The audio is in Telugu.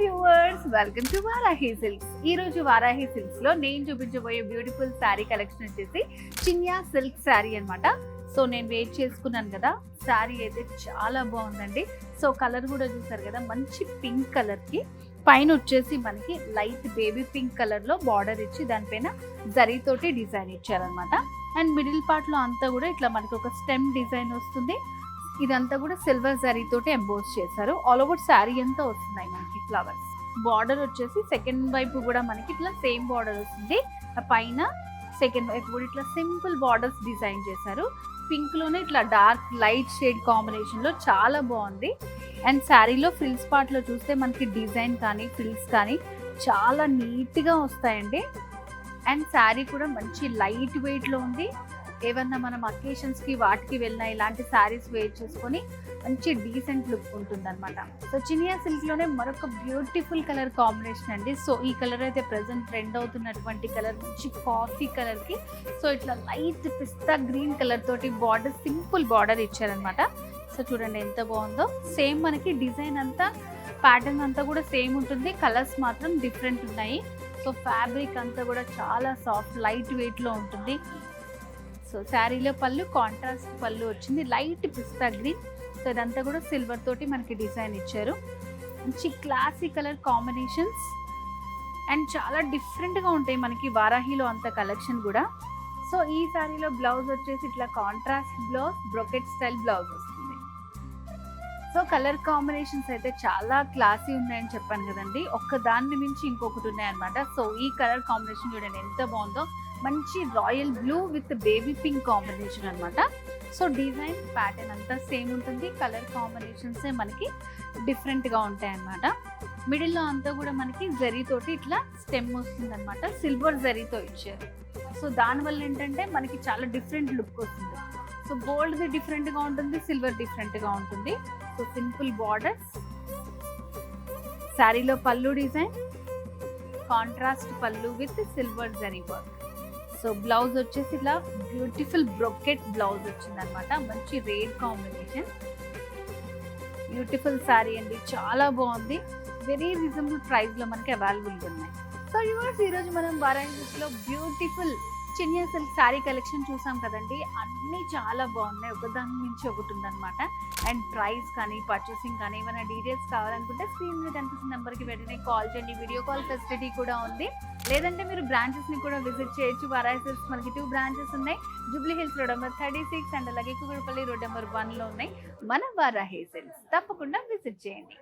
Viewers, welcome to Varahi silks. ఈ రోజు వారాహి సిల్క్స్ లో నేను చూపించబోయే బ్యూటిఫుల్ శారీ కలెక్షన్ వచ్చేసి చిన్యా సిల్క్ శారీ అన్నమాట. సో నేను వెయిట్ చేసుకున్నాను కదా, శారీ అయితే చాలా బాగుందండి. సో కలర్ కూడా చూసారు కదా, మంచి పింక్ కలర్ కి పైన వచ్చేసి మనకి లైట్ బేబీ పింక్ కలర్ లో బార్డర్ ఇచ్చి దానిపైన జరీతోటి డిజైన్ ఇచ్చారనమాట. అండ్ మిడిల్ పార్ట్ లో అంతా కూడా ఇట్లా మనకి ఒక స్టెమ్ డిజైన్ వస్తుంది. ఇదంతా కూడా సిల్వర్ జరీతోటి ఎంబోస్ చేశారు. ఆల్ ఓవర్ శారీ అంతా వస్తున్నాయి మనకి ఫ్లవర్స్. బార్డర్ వచ్చేసి సెకండ్ వైపు కూడా మనకి ఇట్లా సేమ్ బార్డర్ వస్తుంది. పైన సెకండ్ వైపు కూడా ఇట్లా సింపుల్ బార్డర్స్ డిజైన్ చేశారు. పింక్ లోనే ఇట్లా డార్క్ లైట్ షేడ్ కాంబినేషన్ లో చాలా బాగుంది. అండ్ శారీలో ఫ్రిల్స్ పార్ట్ లో చూస్తే మనకి డిజైన్ కానీ ఫ్రిల్స్ కానీ చాలా నీట్ గా వస్తాయండి. అండ్ శారీ కూడా మంచి లైట్ వెయిట్ లో ఉంది. ఏమన్నా మనం అకేషన్స్ కి వాటికి వెళ్ళినా ఇలాంటి శారీస్ వేర్ చేసుకొని మంచి డీసెంట్ లుక్ ఉంటుంది అనమాట. సో చినియా సిల్క్ లోనే మరొక బ్యూటిఫుల్ కలర్ కాంబినేషన్ అండి. సో ఈ కలర్ అయితే ప్రెసెంట్ ట్రెండ్ అవుతున్నటువంటి కలర్, మంచి కాఫీ కలర్ కి సో ఇట్లా లైట్ పిస్తా గ్రీన్ కలర్ తోటి బార్డర్, సింపుల్ బార్డర్ ఇచ్చారనమాట. సో చూడండి ఎంత బాగుందో. సేమ్ మనకి డిజైన్ అంతా ప్యాటర్న్ అంతా కూడా సేమ్ ఉంటుంది, కలర్స్ మాత్రం డిఫరెంట్ ఉన్నాయి. సో ఫ్యాబ్రిక్ అంతా కూడా చాలా సాఫ్ట్ లైట్ వెయిట్ లో ఉంటుంది. సో శారీలో పళ్ళు కాంట్రాస్ట్ పళ్ళు వచ్చింది, లైట్ పిస్తా గ్రీన్. సో ఇదంతా కూడా సిల్వర్ తోటి మనకి డిజైన్ ఇచ్చారు. మంచి క్లాసీ కలర్ కాంబినేషన్స్ అండ్ చాలా డిఫరెంట్గా ఉంటాయి మనకి వారాహిలో అంత కలెక్షన్ కూడా. సో ఈ శారీలో బ్లౌజ్ వచ్చేసి ఇట్లా contrast blouse, brocade style blouse వస్తుంది. సో కలర్ కాంబినేషన్స్ అయితే చాలా క్లాసీ ఉన్నాయని చెప్పాను కదండి, ఒక్క దాన్ని మించి ఇంకొకటి ఉన్నాయన్నమాట. సో ఈ కలర్ కాంబినేషన్ చూడండి ఎంత బాగుందో. మంచి royal blue with baby pink combination అనమాట. సో డిజైన్ ప్యాటర్న్ అంతా సేమ్ ఉంటుంది, కలర్ కాంబినేషన్స్ మనకి డిఫరెంట్గా ఉంటాయి అన్నమాట. మిడిల్లో అంతా కూడా మనకి జరీతోటి ఇట్లా స్టెమ్ వస్తుంది అనమాట, సిల్వర్ జరీతో ఇచ్చారు. సో దానివల్ల ఏంటంటే మనకి చాలా డిఫరెంట్ లుక్ వస్తుంది. సో గోల్డ్ది డిఫరెంట్గా ఉంటుంది, సిల్వర్ డిఫరెంట్గా ఉంటుంది. సో సింపుల్ బార్డర్స్, శారీలో పళ్ళు డిజైన్ కాంట్రాస్ట్ పళ్ళు with silver zari work. So blouse వచ్చేసి ఇలా బ్యూటిఫుల్ బ్రొకెట్ బ్లౌజ్ వచ్చింది అనమాట, మంచి రేడ్ కాంబినేషన్. బ్యూటిఫుల్ శారీ అండి, చాలా బాగుంది. వెరీ రీజనబుల్ ప్రైస్ లో మనకి అవైలబుల్గా ఉన్నాయి. సో యూవర్స్, ఈరోజు మనం వారాణసిలో beautiful Chiniya silk sari collection చూసాం కదండి. అన్నీ చాలా బాగున్నాయి, ఒకదాని నుంచి ఒకటి ఉందన్నమాట. అండ్ ప్రైస్ కానీ పర్చేసింగ్ కానీ ఏమైనా డీటెయిల్స్ కావాలనుకుంటే స్క్రీన్ మీద కనిపిస్తున్న నెంబర్కి వెంటనే కాల్ చేయండి. వీడియో కాల్ ఫెసిలిటీ కూడా ఉంది. లేదంటే మీరు బ్రాంచెస్ని కూడా విజిట్ చేయొచ్చు. వారాహి సిల్క్స్ మనకి 2 బ్రాంచెస్ ఉన్నాయి. Jubilee hills road number 36 and అలాగే కుకట్పల్లి రోడ్ నెంబర్ 1లో ఉన్నాయి మన వారాహి సిల్క్స్. తప్పకుండా విజిట్ చేయండి.